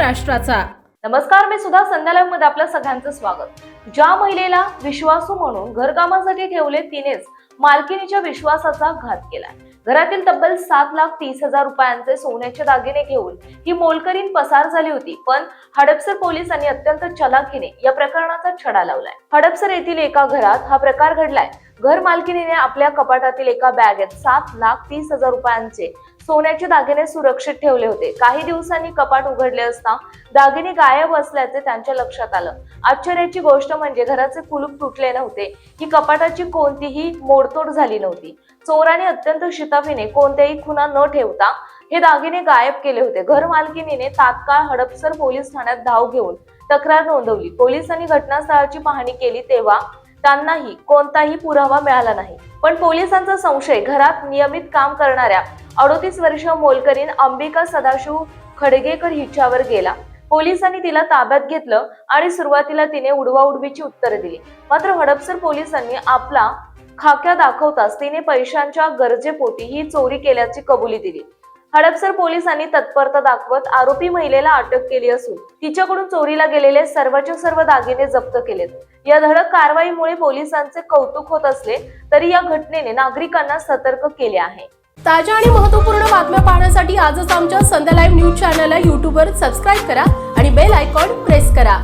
महाराष्ट्राचा। नमस्कार, मी सुद्धा संध्या लाईव्ह मध्ये आपल्या सगळ्यांचं स्वागत। ज्या महिलेला विश्वासू म्हणून घरकामासाठी ठेवले तिनेच मालकिनीच्या विश्वासाचा घात केला। घरातील तब्बल 7,30,000 रुपयांचे सोन्याचे दागिने घेऊन ही मोलकरीण पसार झाली होती, पण हडपसर पोलिसांनी अत्यंत चलाखीने या प्रकरणाचा छडा लावलाय। हडपसर येथील एका घरात हा प्रकार घडलाय। घर मालकिनीने आपल्या कपाटातील एका बॅगेत 7,30,000 रुपयांचे सोन्याचे दागिने सुरक्षित ठेवले होते। काही दिवसांनी कपाट उघडले असता दागिने गायब असल्याचे त्यांच्या लक्षात आलं। आश्चर्याची गोष्ट म्हणजे घराचे कुलूप तुटले नव्हते, ही कपाटाची कोणतीही मोडतोड झाली नव्हती। चोराने अत्यंत शिताफीने कोणत्याही खुणा न ठेवता हे दागिने गायब केले होते। घर मालकिनीने तात्काळ हडपसर पोलीस ठाण्यात धाव घेऊन तक्रार नोंदवली। पोलिसांनी घटनास्थळाची पाहणी केली तेव्हा त्यांनाही कोणताही पुरावा मिळाला नाही। पण पोलिसांचा संशय घरात नियमित काम करणाऱ्या 38 वर्षीय मोलकरीण अंबिका सदाशिव खडगेकर हिच्यावर गेला। पोलिसांनी तिला ताब्यात घेतलं आणि सुरुवातीला तिने उडवाउडवीची उत्तरे दिली, मात्र हडपसर पोलिसांनी आपला खाक्या दाखवताच तिने पैशांच्या गरजेपोटी ही चोरी केल्याची कबुली दिली। हडपसर पोलिसांनी तत्परता दाखवत आरोपी महिलेला अटक केली असून तिच्याकडून चोरीला गेलेले सर्वच्या सर्व दागिने जप्त केलेत। या धडक कारवाईमुळे पोलिसांचे कौतुक होत असले तरी या घटनेने नागरिकांना सतर्क केले आहे। ताज्या आणि महत्त्वपूर्ण बातम्या पाहण्यासाठी आजच आमच्या संध्या लाईव्ह न्यूज चॅनलला YouTube वर सबस्क्राईब करा आणि बेल आयकॉन प्रेस करा।